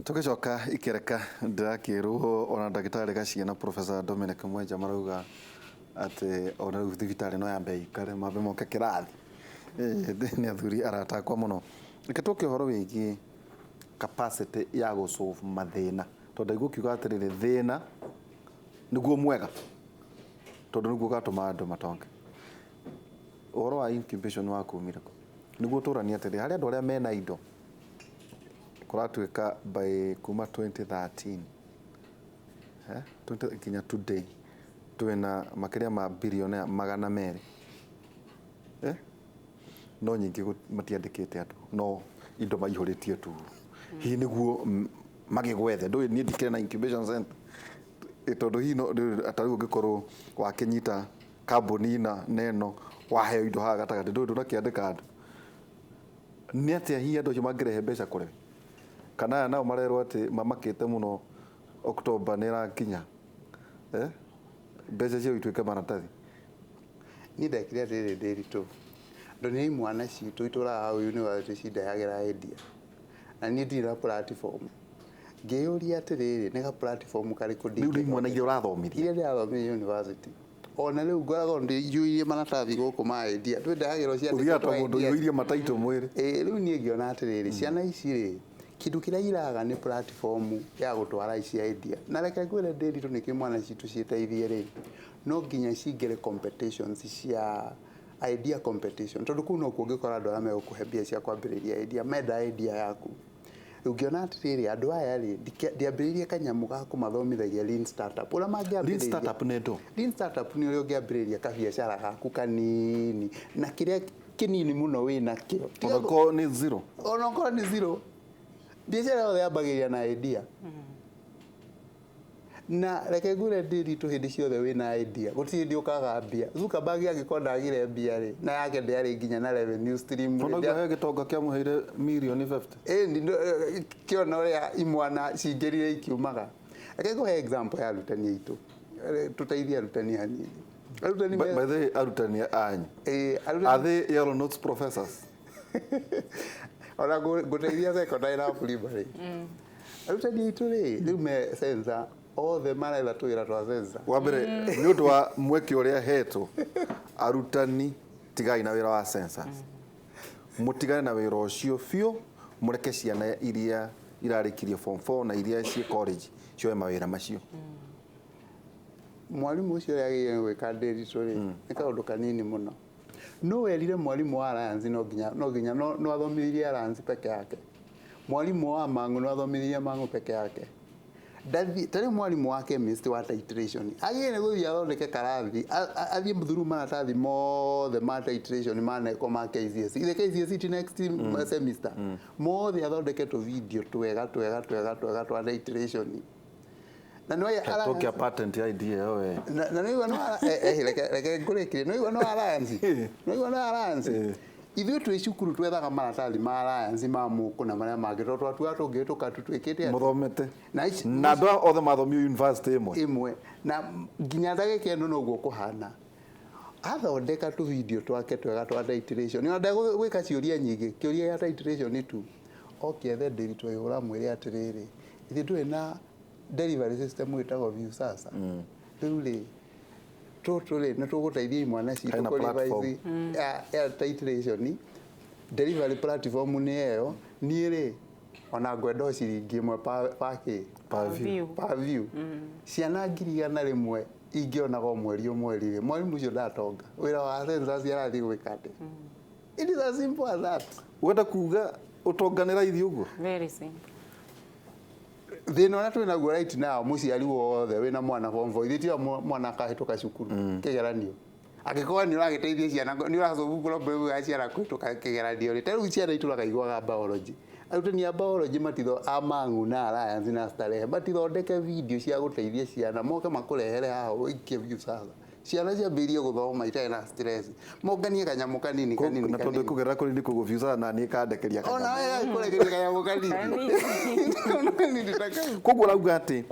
Tugicoka ikereka ndirakiruho ona ndagitari gaciana Professor Dominic Mwenja marauga ati ona thibitari no yambe ikare mabe moke kirathi ni athuri aratakwa muno iketuke horo wigi capacity ya go solve mathina tondu igukiuga atiriri thina niguo mwega tondu niguo gatuma andu matonge horo wa incubation wa kumira niguo turania atiri hari andu aria mena indo kuratuika by kuma 2013 kinya today twina makiria ma billionaire magana meri no nyingi matiandikite andu no indo maihuritie tu hi niguo magigwethe ndu ni ndikire na incubation center tondu hi no atari ngikorwo wakinyita kambuni na neno waheo indo haga gatagati ndu nakiandika andu ni atia hi andu magirehe mbeca kure kana nao marerwo ati mamakite muno October nira kinya mbeca cio ituike maratathi ni ndekire riri ndiritu ndoni mwana citu itura university cidayagira idea na ni ndira platform ngeuria atiriri nega platform kari kudi ni mwana ile urathomithia ile ya university ona riu ngorago ndiyuirie maratathi guku ma idea twendagiro cia ndito mundu yuirie mataito mwiri riu ni ngiona atiriri ciana ici ri kindu kiria iraga ni platform ya gutwara ici idea na reke ngwire ndiritu ni kimwana citu ciiteithie ri no nginya cingire competitions cia idea competition tondu kuu no kungikora andu aria megukuhe cia kwambiriria idea menda idea yaku ungiona atiriri andu aya ri ndiambiririe kanyamu ga kumathomithagia lean startup ura mangiambiriria lean startup nedo lean startup ni uri ungiambiriria kabiacara gaku kanini na kiria kinini muno wina kio onako ni zero onako ni zero biacara yothe yambagiria na idea na reke ngure ndiritu hindi ciothe wina idea gutiri ndi ukagambia Zuckerberg agikonda agire mbia ri na yake ndiari nginya na revenue stream tondu he gitonga kia muheire million 50 ndi kiona uria imwana cingirire ikiumaga reke nguhe example ya arutani aitu tuteithia arutani hanini arutani by the way arutani anyu are they yellow notes professors ora guteithia secondary na primary arutani aitu ri riu me sensor othe marela twira twa sensor wa mbere ni undu wa mweki uria hetwo arutani tigai na wira wa sensors mutigane na wira ucio fio mureke ciana iria irarikirie form 4 na iria cie college cio mawira macio mwalimu ucio yagire gwika ndiritu ri ni kaundu kanini muno no werire mwalimu wa science no ginya no athomithirie science peke yake mwalimu wa mangu no athomithirie mangu peke yake tari mwalimu wa chemist wa titration agire guthia thondeke karathi athie muthuru maratathi mothe ma titration maneko ma KCSE the KCSE next semester mothe athondeke to video twega twa titration na no ya tokia patent idea we na no igwa reke ngurekire no igwa no alliance ithuĩ twĩ cukuru twethaga maratathi ma alliance ma muku na maria mangĩ twatua tũngĩtũka twĩkĩte muthomete na andũ othe mathomio university imwe na nginya ndagĩka ĩno noguo kũhana athondeka tu video twake twega twa titration na ndagwĩka ciũria nyingĩ kĩũria ya titration tu okiethe ndiritu igũra mwĩre atirĩrĩ ithuĩ twĩ na delivery system wĩtagwo view sasa rĩu rĩ totally na tuguteithia imwana citu kuri ya titration delivery platform ni eyo ni ri ona ngwendo ciringi imwe pa view ciana ngiriana rimwe ingiona go mweri ri mwalimu ucio ndatonga wira wa sensors yarathi gwikate it is as simple as that wenda kuga utonganira ithi uguo very simple thina na twina guo right now muciari wothe wina mwana form 4 ithitio mwana kahituka cukuru kigeranio agikoa ni uragiteithia ciana ni urasolve problem ya ciana kuhituka kigeranio ri tari ciana ituraga igwaga biology arutani ya biology matitho amangu na alliance na starehe matithondeke video cia guteithia ciana moke makurehere haho ikie view sasa ciana ciambirie guthoma itarĩ na stress monganie kanyamu kanini na tondu kugerera kuri ndi kuguvisa na ni kandekeria kanyamu ona wewe kurekeria kanyamu kanini koguo rauga ati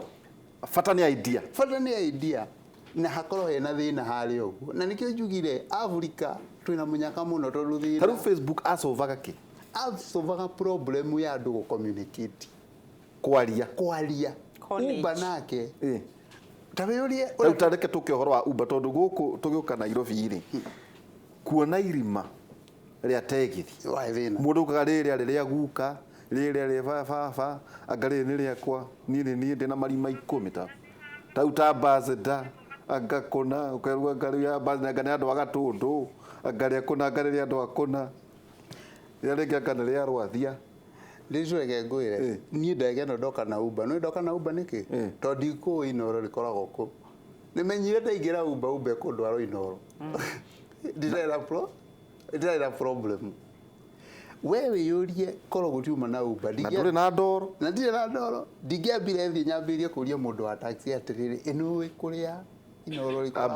fata ni idea na hakorwo hena thina hari uguo na nikio njugire Africa twina munyaka muno tondu thina taru Facebook asolvaga ki asolvaga problem ya andu communicate kwaria Uber nake tabeyorie utareke tuke horo wa Uber tondu guku tugiuka Nairobi ri kuona irima ria tegithi mundu karia ria guka ria fa agari ni ria kwa ni ndina marima 10 ta uta bazda agakona ukerwa ngari ya bazi ngane andu agatundu ngari akona ngari andu akona yarenga kana ria rwathia ndicureke ngwire nie ndege no ndoka na Uber no ndoka na Uber niki tondu ku inoro rikoragwo ku nimenyire ndaingira Uber kundu inoro ndiraira problem wewe yurie koro gutiuma na Uber ndire na ndoro ndingiambire thi nyambirie kuria mundu wa taxi atiriri inu kuria inoro rikoragwo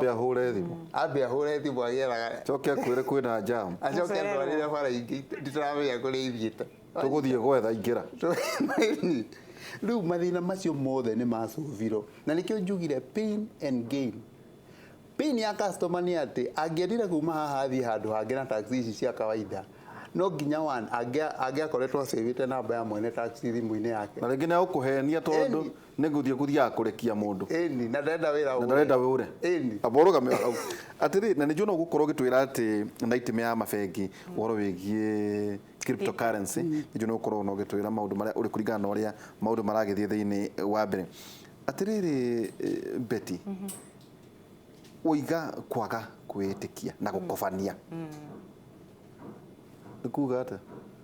ambe ahure thimu ageraga coke akwire kwina jam acoke ndwarire bara ingi nditaramenya kuria ithiite tuguthie gwetha ingira riu mathina macio mothe ni macuviro na nikio njugire pain and gain. Pain ya customer ni ati angiendire kuma haha athie handu hangi na taxi ici cia kawaida no nginya one angiakoretwo savite namba ya mwene taxi thimu-ini yake na ringi ni ukuhenia tondu ni guthia kurekia mundu na ndenda wira aboroga atiri na nijuno gukorwo gitwira ati na itime ya mabengi woro wigie cryptocurrency nijuno gukorwo no gitwira maundu maria uri kuringana na uria maundu maragithie thiini wa mbere atiriri Betty uiga kwaga kwitikia na gukobania nikuga ata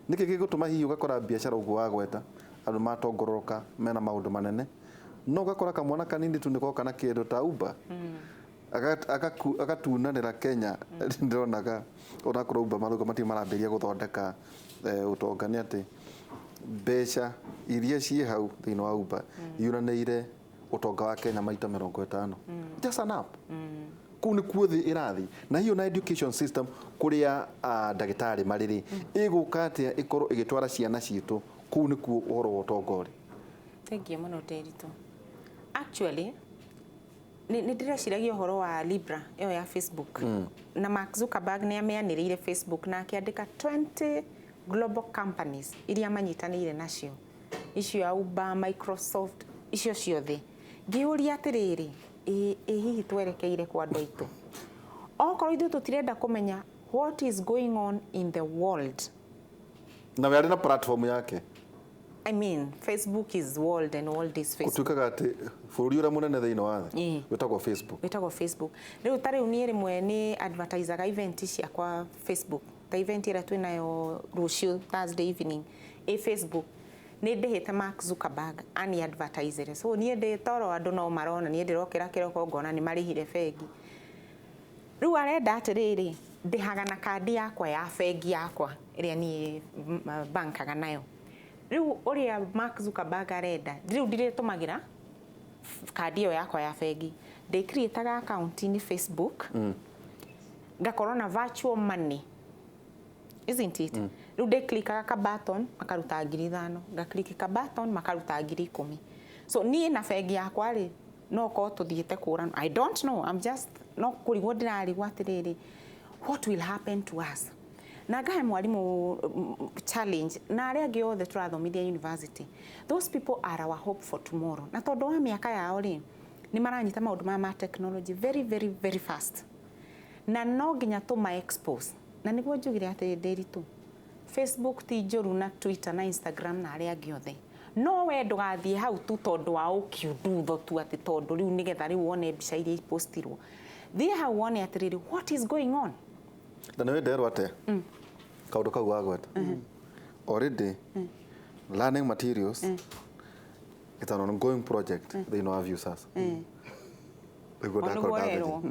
niki gigutuma hihi ugakora biashara uguo wagweta andu matongororoka mena maundu manene no ugakora kamwana kanini tu niko kana kindu ta Uber agatunanira Kenya ndironaga onakorwo Uber maruga mati marambiria guthondeka utonga ni ati mbeca iria ciĩ hau thiini wa Uber yunanĩire utonga wa Kenya maita 50 just an app kuu ni kuothi irathi na hiyo na education system kuria ndagitari mariri iguka atia ikorwo igitwara ciana citu kuu ni kuo uhoro wa utongori. Thank you muno Derito. Actually ni ndiraciragia uhoro wa Libra iyo ya Facebook na Mark Zuckerberg ni ameaniriire Facebook na akiandika 20 global companies iria manyitanire nacio icio ya Uber, Microsoft icio ciothe ngiuria atiriri hihi twerekeire kwa andu aitu okorwo ithu tutirenda kumenya what is going on in the world na we na platform yake I mean Facebook is world and world is Facebook kutukaga ati bururi ura munene thiini wa thi wetagwo Facebook riu tari unie rimwe ni advertiser ga event cia kwa Facebook ta event ira twinayo rucio Thursday evening Facebook ni ndihite Mark Zuckerberg ani advertiser so ni ndi toro andu no marona ni ndirokira kiroko ngona ni marihire bengi riu arenda atiriri ndihaga na kandi yakwa ya bengi yakwa iria ni bankaga nayo riu uria Mark Zuckerberg arenda riu ndiritumagira kandi yo yakwa ya bengi ndi create account ni Facebook ngakorwo na virtual money isn't it riu ndi click ka button makaruta 5,000 nga click ka button makaruta 10,000 so ni na bengi yakwa ri no ko tuthiete kurana I don't know I'm just no kurigwo ndirarigwo atiriri what will happen to us na gahe mwalimu challenge na aria angi othe turathomithia university those people are our hope for tomorrow na tondu wa miaka yao ri ni maranyita maundu ma technology very very very fast na no nginya tuma expose na niguo njugire ati Derito Facebook ti njuru na Twitter na Instagram na aria angi othe no we ndugathie hau tu tondu wa ukiundutho tu ati tondu riu nigetha riu wone mbica iria ipostirwo thie hau wone atiriri what is going on na we nderwo ate kaundu kau wagweta already learning materials it's an ongoing project they know have you sasa ego ndakorwo ego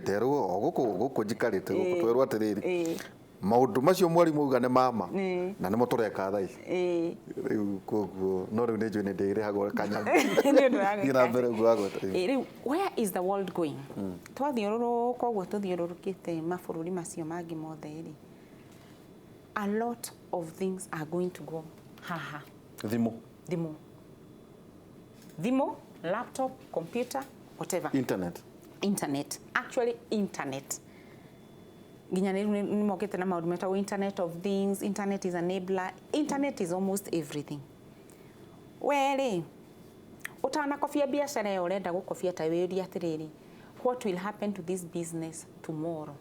nderwo oguku njikarite guku twerwo atiriri maundu macio mwarimu uga ne mama na nimo tureka tha ici riu koguo no riu ni njui ni ndirihagwo kanyama ira mbere gwagweta riu where is the world going twathiururuka uguo tuthiururukite mabururi macio mangi mothe ri a lot of things are going to go haha thimo laptop computer whatever internet actually internet nginya ni mokete na maundu metagwo internet of things internet is enabler internet is almost everything weri utanakobia biacara yo urenda gukobia ta wĩũria atiriri what will happen to this business tomorrow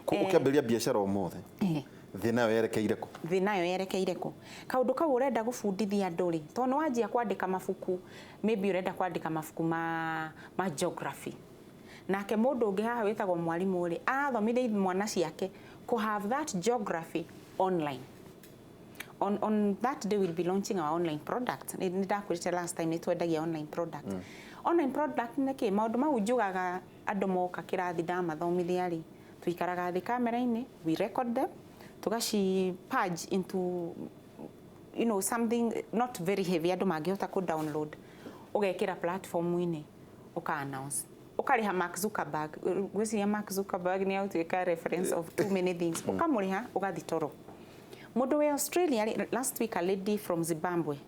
ukiambiria biacara ũmũthĩ thina yo yerekeire ku thina yo yerekeire ku kaundu kau urenda gubundithia andu ri to no wanjia kwandika mabuku maybe urenda kwandika mabuku ma geography nake mundu ungi haha witagwo mwalimu ri athomithia mwana ciake to have that geography online on that day we'll be launching our online product ni ndakwirite last time nitwendagia online product online product niki maundu mau njugaga andu moka kirathi ndamathomithia ri tuikaraga thi kamera-ini we record them tugaci page into something not very heavy andu mangihota ku download ugekira platform-ini uka announce ukariha Mark Zuckerberg gwiciria Mark Zuckerberg ni autuika reference of too many things ukamuriha ugathi toro mundu we Australia last week a lady from Zimbabwe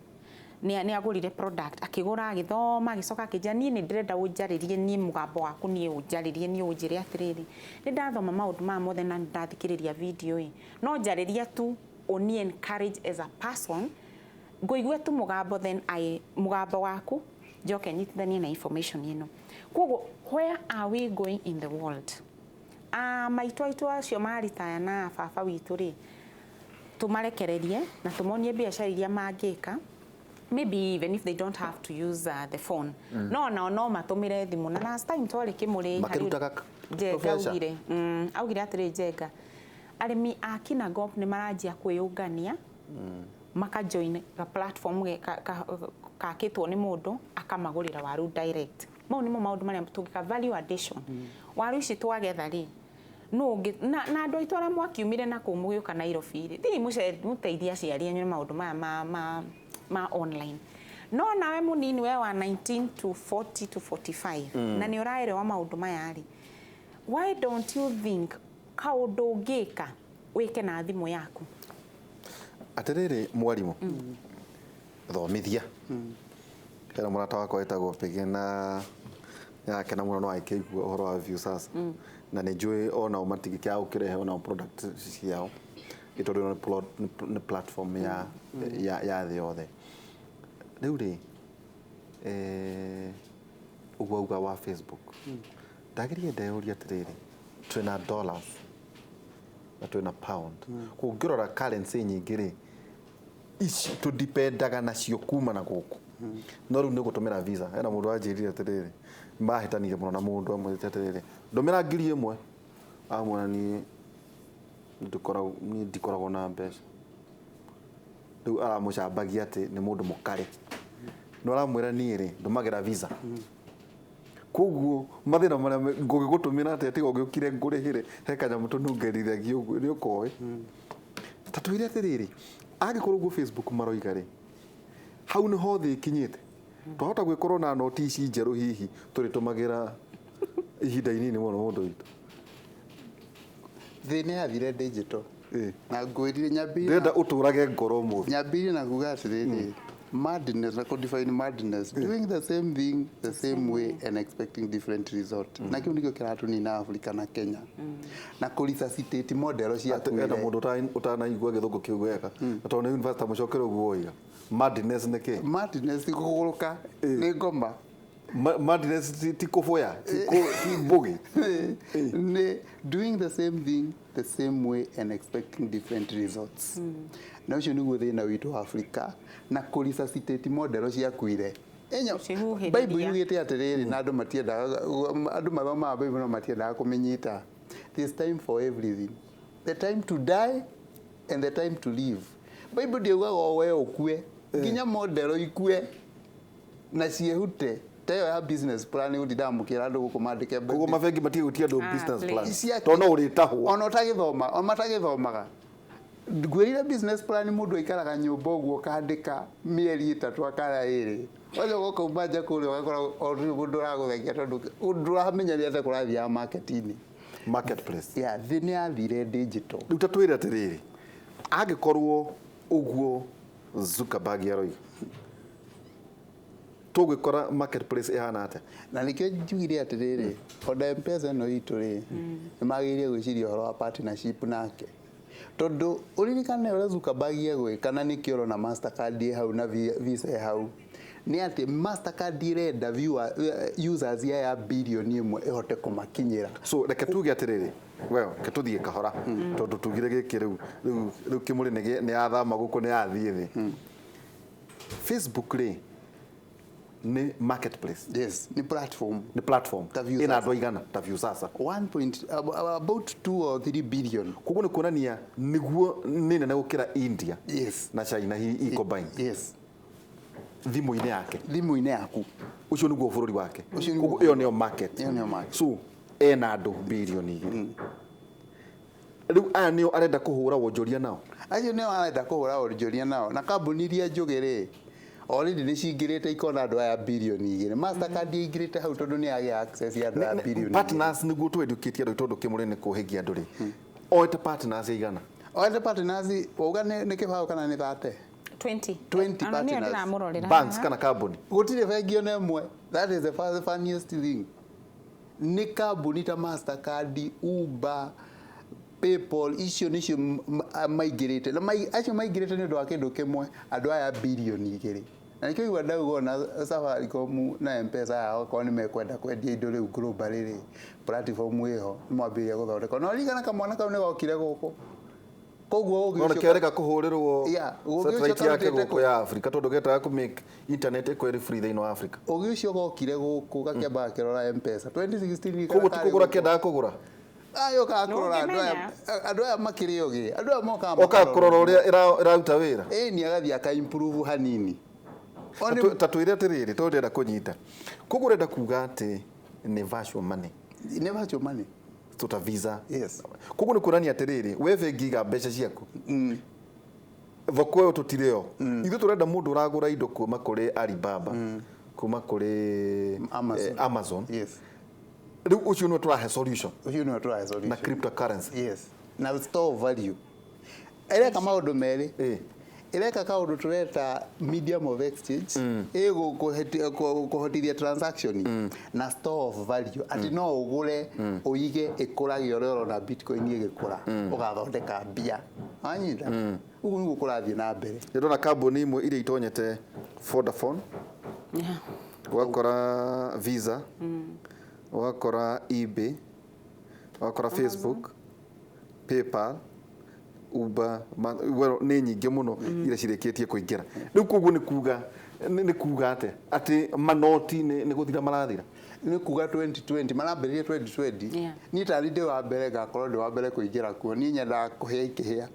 ni agurire product akigura agithoma agicoka akija ni ndirenda unjaririe ni mugambo waku ni unjaririe ni unjire atiriri ni ndathoma maundu ma mothe na ndathikiriria video no njariria tu oni encourage as a person ngoigwe tu mugambo then mugambo waku njoke nyitithanie na information ino koguo where are we going in the world maitwa acio maritaya na baba witu ri tumarekererie na tumonie biacara iria mangika maybe even if they don't have to use the phone no matumire thimu na last time twari Kimuri makirutaga augire atiri Njenga arimi akina gop ni maranjia kwiyungania maka join ga platform ka kitwo ni mundu akamagurira waru direct mau nimo maundu maria tungika value addition waru ici twagetha ri no na andu aitu aria mwakiumire na kumugiu kana Nairobi ri thi muteithia ciari enyu maundu ma online no nawe munini we wa 19 to 40 to 45 na ni uraerewa maundu maya ri why don't you think kaundu ngika wike na thimu yaku atiriri mwarimu thomithia kana murata wako etagwo Pege na yake na muno no aikigua uhoro wa view sasa na ni njui ona umatigi kia ukirehe ona product ciao itori ni platform ya the other riu ri ugauga wa Facebook ndagirie ndeuria atiriri twina dollars na twina pound kungirora currency nyingi ri ici tu dependaga nacio kuma na guku no riu ni gutumira visa ena mundu anjirire atiriri mahitanire muno na mundu amwe atiriri ndumira 1,000 amwe ni ndikoragwo na mbeca riu aramucambagia ati ni mundu mukari no aramwira ni ri ndumagira visa koguo mathina maria ngugigutumira ati tigo ngiukire ngurihire he kanyamu tunungerithagia uguo ni ukoi tatuire atiriri agikorwo gu Facebook maroiga ri hau ni ho thi kinyite twahota gwikorwo na notice njeru hihi turitumagira ihinda inini muno mundu witu thini yathire digital na ngwirire nyambiri ndenda uturage ngoro mu nyambiri na kuga atiriri madness na define madness doing the same thing the same way and expecting different result na kiu nikio kiratu ni na Africa na Kenya na resuscitate model cia kwenda mundu utanaigua githungu kiu wega atone university mucokero guoiga madness neke madness ikuguruka ni ngoma madness ti kufoya ti bugi ne doing the same thing the same way and expecting different results na ucio niguo thina witu Africa na resuscitate model cia kuire enya Bible yugite atiriri na andu matiendaga andu mathoma Bible no matiendaga kumenyita this time for everything the time to die and the time to live Bible ndiugaga we ukue nginya model ikue na ciehute tayo ya business plan undi ndamukira andu gukumandike guko mabengi matiutia ndo business plan tono uritahwo ona utagithoma ona matagithomaga ngwirire business plan mundu ikaraga nyumba uguo kandika mieri 3 akara iri waje goko mbaje kuri wakora mundu raguthagia tondu ndurahamenya ria kurathia marketplace yeah thini yathire digital riu tatwire atiriri agikorwo uguo Zuckerberg yaroiga tugikora marketplace ihana ate na nikio njugire atiriri oda M-Pesa no itu ri ni magirie gwiciria horo wa partnership nake tondu uririkane ore Zuckerberg gwika na nikio ro na Mastercard hau na Visa hau ni ati Mastercard irenda users ya bilioni 1 ihote kumakinyira. So reke tuge atiriri well ketuthie kahora tondu tugire giki riu Kimuri ni athama guku ni athie thi. Facebook ni marketplace. Yes, ni platform. Ni platform. Ina andu aigana ta view sasa. About 2 or 3 billion. Kugu ni kuonania niguo ni nene gukira India. Yes. Na China hi combine. Yes. Thimu-ini yake. Thimu-ini yaku. Ucio niguo bururi wake. Kugu iyo ni market. Iyo ni market. So ena andu bilioni 2. Riu aya nio arenda kuhura Wonjoria nao. Acio nio arenda kuhura Wonjoria nao na kambuni iria njugire already ni cingirite ikona andu aya bilioni 2. Mastercard ingirite hau tondu ni age access ya andu aya bilioni. Partners niguo tu educate andu tondu Kimuri ni kuhigia andu ri. Oete partners igana. Oete partners uga ni kibao kana ni 30. 20 partners. Banks kana company. Gutire bengi ona imwe. That is the funniest thing. Ni kambuni ta Mastercard, Uber, PayPal icio nicio maigirite na acio maigirite ni ndwa kindu kimwe andu aya bilioni 2. Na nikio igwa ndaugo na Safaricom na M-Pesa yao kwa ni mekwenda kwendia indo riu global ri platform iho mwambiria guthondeka no rigana kamwana kau ni gokire guku koguo ugicio no kereka kuhurirwo satellite yake guku ya Africa tondu getaga ku make internet equally free thĩinĩ wa Africa ugicio gokire guku gakiamba kirora M-Pesa 2016 koguo tukugura kendaga kugura ayo ka kurora andu aya makiri ogi andu aya moka kurora uria iraruta wira ni agathi aka improve hanini ta twire atiriri to ndenda kunyita koguo renda kuga ati ni virtual money tuta Visa. Yes. Koguo ni kurania atiriri we bengi ga mbeca ciaku thoko yo tutireo ithu turenda mundu uragura indo kuma kuri Alibaba kuma kuri Amazon. Yes. Riu ucio no turahe solution. Na cryptocurrency. Yes. Na store value. Eleka maundu meri. Eleka kaundu tureta medium of exchange kuhotithia transaction na store of value ati no ugure uige ikuragio rero na Bitcoin igikura ugathondeka mbia anyita ugu ni gukurathie na mbere ndona kambuni imwe iria itonyete Vodafone wakora Visa wakora eBay wakora Facebook PayPal Uber well ni nyingi muno ira cireketie kuingira riu koguo ni kuga ati manoti ni guthira marathira ni kuga 2020 marambiririe 2020 ni tari ndi wa mbere gakorwo ndi wa mbere kuingira kuo ni nyenda kuhia ikihia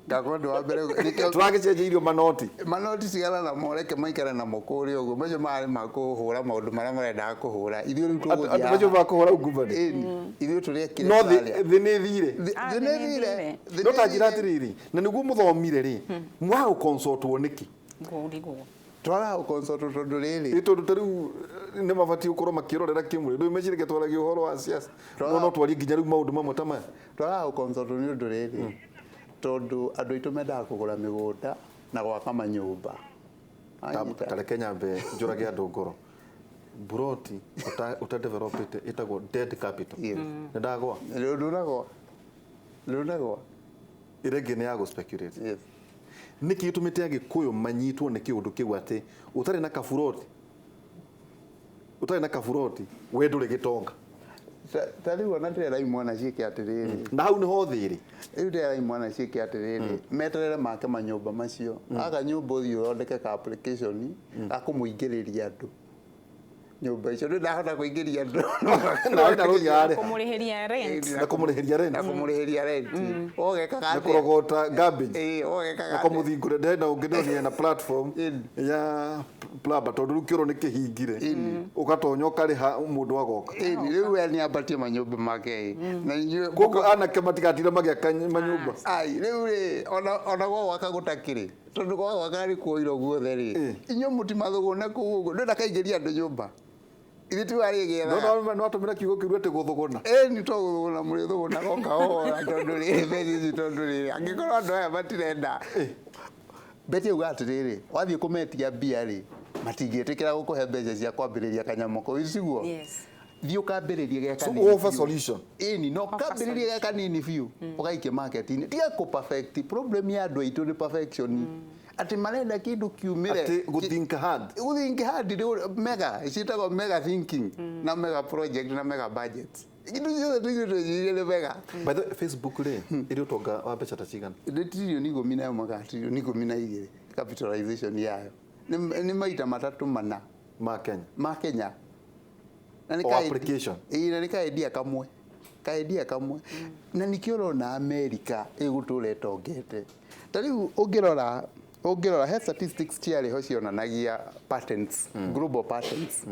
gakorwo ndi wa mbere turagicenjirio manoti cigana na moreke maikara na mukuri uguo macio mari makuhura maundu maria marenda kuhura ithio riu tuguthia macio makuhura ungumani ithio turia kire no thi ni thire no tanjira atiriri na niguo muthomire ri mwa uconsultwo niki twara uconsultwo tondu riri tondu tariu ni mabati ukorwo makirorera Kimuri ndu mecirike twaragia uhoro wa siasa no twari nginya riu maundu mamwe ta maya twara uconsultwo ni undu riri tondu andu itu mendaga kugura migunda na gwaka manyumba tare Kenya be njurage andu ngoro buroti uta developed itagwo dead capital ndagwa ndagwa irege ni ya go speculate yes niki itumite agikuyu manyitwo ni kiundu kiu ati utari na kafuroti we nduri gitonga tariu ona ndira imwana ciike atiriri na hau ni ho thiri riu ndira imwana ciike atiriri meterere make manyumba macio aga nyumba uthio thondeke ka application akumuingiriria andu nyumba icio ndahota kuingiria andu na rugiare kumurihiria rent kumurihiria rent ogeka na kurogota garbage ogeka na kumuthingure ndenda ungidonia na platform ya plaba tondu kiro ni kihingire ugatonya ukariha mundu agoka riu we ni abatie manyumba make na inyu koguo anake matigatire magiaka manyumba riu ri ona gwa gwaka gutakiri tondu gwa gwaka ri kuoiro guothe ri inyu mutimathuguna kugu uguo ndenda kaingiria andu nyumba ithi tu ari getha no atumira kiugo kiru ati guthuguna ni to guthuguna muri thuguna goka ora tondu ri bezi tondu ri angikorwo andu aya matirenda beti uga atiriri wathie kumetia mbia ri matingietikira gukuhe mbeca cia kwambiriria kanyamo ko iciguo thiĩ ũkambĩrĩrie gĩa So kanini offer biũ. solution. Ĩni no kambĩrĩrie gĩa kanini biũ ũgaikie market-inĩ tiga kũ perfect problem ya andũ aitũ nĩ perfection atĩ marenda kĩndũ kiumĩre Ati think hard. think hard mega ciĩtagwo mega thinking na mega project na mega budget kĩndũ ciothe tũigĩtwo nĩ mega. By the way, Facebook rĩ ĩrĩ ũtonga wa mbeca ta cigana? Nĩ trilioni 10 trilioni 12 capitalization yayo nĩ maita matatũ mana Ma Kenya. ma Kenya na O application. na nĩ kaendia kamwe na nĩkĩo ũrona America ĩgũtũra ĩtongete. Ta rĩu ũngĩrora health statistics ciarĩho cionanagia patents global patents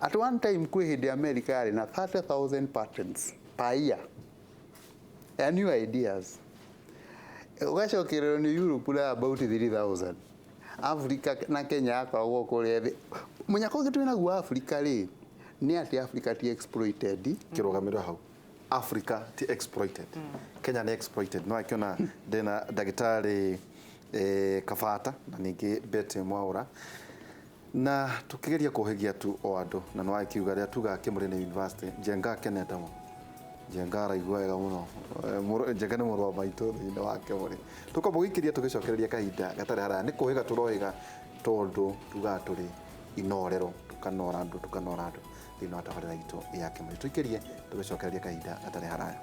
at one time kwĩ hĩndĩ America yarĩ na 30,000 patents per year ya new ideas. Ũgacokererwo nĩ Europe na about 3,000. Africa na Kenya yakoragwo kũrĩa thĩ. Mũnyaka ũngĩ twĩna guo Africa rĩ nĩ atĩ Africa ti exploited. Kĩrũgamĩrĩro hau. Africa ti exploited. Kenya nĩ exploited. No akiona ndĩna ndagĩtarĩ Kabata na ningĩ Bete Mwaura na tukigeria kuhegia tu o andu na no akiuga ria tuga Kimuri University Jenga keneta mo Jenga raigua wega muno Jenga ni mũrũ wa maitũ thĩinĩ wa Kimuri tukomba gũikiria tugicokereria kahinda gatarĩ haraya nĩ kũhiga tũrohiga tondu tuga tũrĩ inorero tukanora andu thĩinĩ wa tabarĩra itũ ya Kimuri tuikirie tugicokereria kahinda gatarĩ haraya.